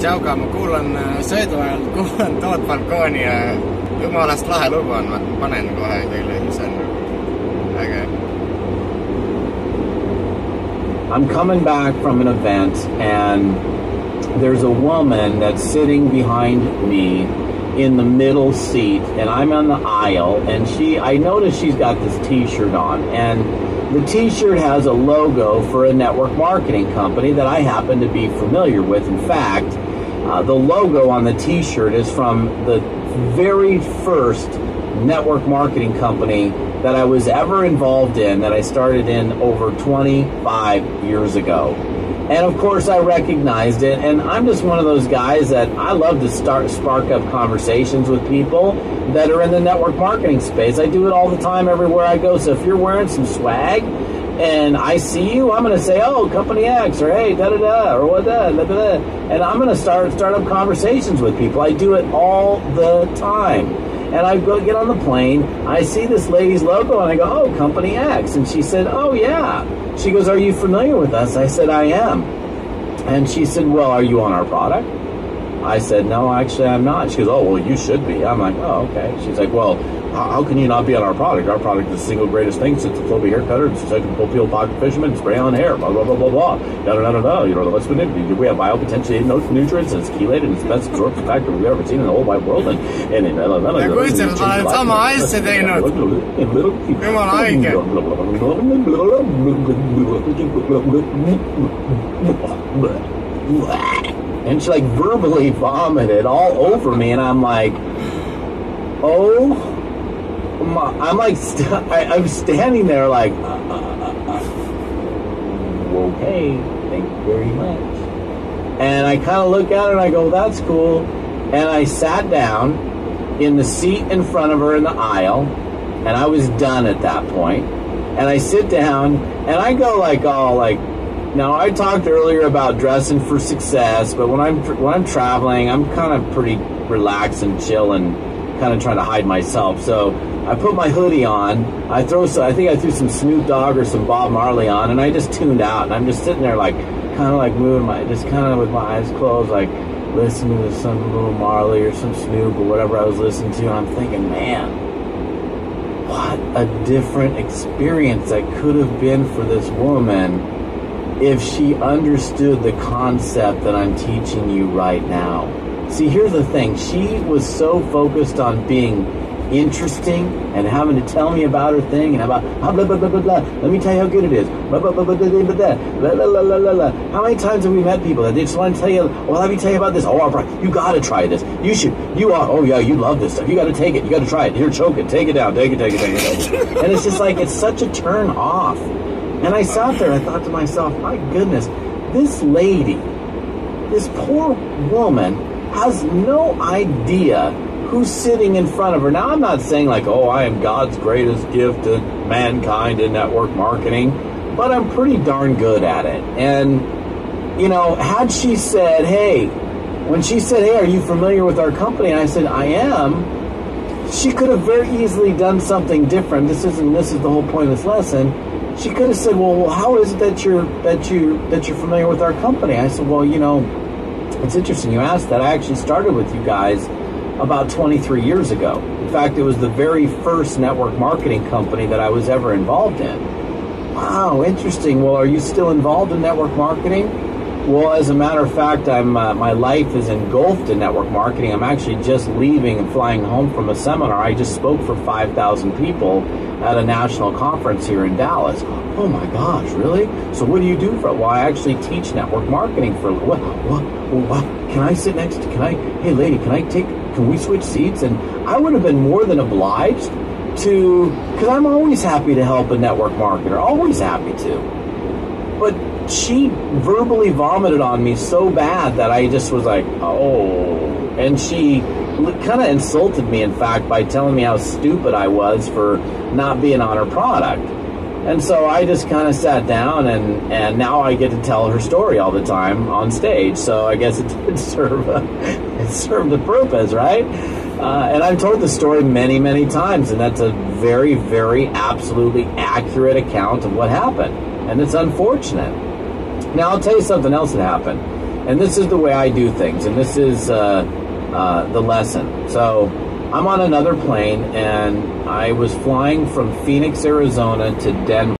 Tšauka, ma kuulan sõidu ajal, kuulan Toot Falcone'i ja jumalast lahe lugu on, ma panen kohe teile, see on äge. I'm coming back from an event and there's a woman that's sitting behind me in the middle seat and I'm on the aisle and I noticed she's got this t-shirt on and the t-shirt has a logo for a network marketing company that I happen to be familiar with. In fact, the logo on the t-shirt is from the very first network marketing company that I was ever involved in, that I started in over 25 years ago. And of course I recognized it, and I'm just one of those guys that I love to spark up conversations with people that are in the network marketing space. I do it all the time everywhere I go. So if you're wearing some swag and I see you, I'm going to say, oh, company X, or hey, da-da-da, or what da, da-da-da. And I'm going to start up conversations with people. I do it all the time. And I go get on the plane, I see this lady's logo, and I go, oh, company X. And she said, oh, yeah. She goes, are you familiar with us? I said, I am. And she said, well, are you on our product? I said, no, actually, I'm not. She goes, oh, well, you should be. I'm like, oh, okay. She's like, well, how can you not be on our product? Our product is the single greatest thing since the Floby hair cutter, it's a pull peel pocket fisherman, spray on hair, blah, blah, blah, blah, blah. Da-da-da-da-da. You know, what's been we have biopotentiated nutrients, and it's chelated, and it's the best absorption factor we've ever seen in the whole wide world. And kuulsime, sa oled sama asja teinud. Jumala haige. And she like verbally vomited all over me, and I'm like, oh my, I'm like, I'm standing there like, okay, thank you very much. And I kind of look at her and I go, that's cool. And I sat down in the seat in front of her in the aisle, and I was done at that point. And I sit down and I go like, oh, like, now I talked earlier about dressing for success, but when I'm traveling, I'm kind of pretty relaxed and chill and kind of trying to hide myself. So I put my hoodie on. I think I threw some Snoop Dogg or some Bob Marley on, and I just tuned out. And I'm just sitting there like, kind of like moving just kind of with my eyes closed, like listening to some little Marley or some Snoop or whatever I was listening to. And I'm thinking, man, what a different experience that could have been for this woman if she understood the concept that I'm teaching you right now. See, here's the thing. She was so focused on being interesting and having to tell me about her thing and about blah, blah, blah, blah, blah. Let me tell you how good it is. Blah, blah, blah, blah, blah, blah, blah, blah, blah, blah, blah, blah. How many times have we met people that they just want to tell you, well, let me tell you about this. Oh, you got to try this. Oh, yeah, you love this stuff. You got to take it. You got to try it. Here, choke it. Take it down. Take it. And it's just like, it's such a turn off. And I sat there and I thought to myself, my goodness, this lady, this poor woman has no idea who's sitting in front of her. Now, I'm not saying like, oh, I am God's greatest gift to mankind in network marketing, but I'm pretty darn good at it. And, you know, had she said, hey, when she said, hey, are you familiar with our company? And I said, I am. She could have very easily done something different. This is the whole point of this lesson. She could have said, well, how is it that you're familiar with our company? I said, well, you know, it's interesting you asked that. I actually started with you guys about 23 years ago. In fact, it was the very first network marketing company that I was ever involved in. Wow, interesting. Well, are you still involved in network marketing? Well, as a matter of fact, my life is engulfed in network marketing. I'm actually just leaving and flying home from a seminar. I just spoke for 5,000 people at a national conference here in Dallas. Oh my gosh, really? So what do you do for it? Well, I actually teach network marketing for what? Can I sit next to, hey lady, can we switch seats? And I would have been more than obliged to, because I'm always happy to help a network marketer, always happy to. But she verbally vomited on me so bad that I just was like, oh. And she kind of insulted me, in fact, by telling me how stupid I was for not being on her product. And so I just kind of sat down, and now I get to tell her story all the time on stage. So I guess it did serve the purpose, right? And I've told the story many, many times, and that's a very, very absolutely accurate account of what happened. And it's unfortunate. Now, I'll tell you something else that happened. And this is the way I do things, and this is the lesson. So I'm on another plane, and I was flying from Phoenix, Arizona to Denver.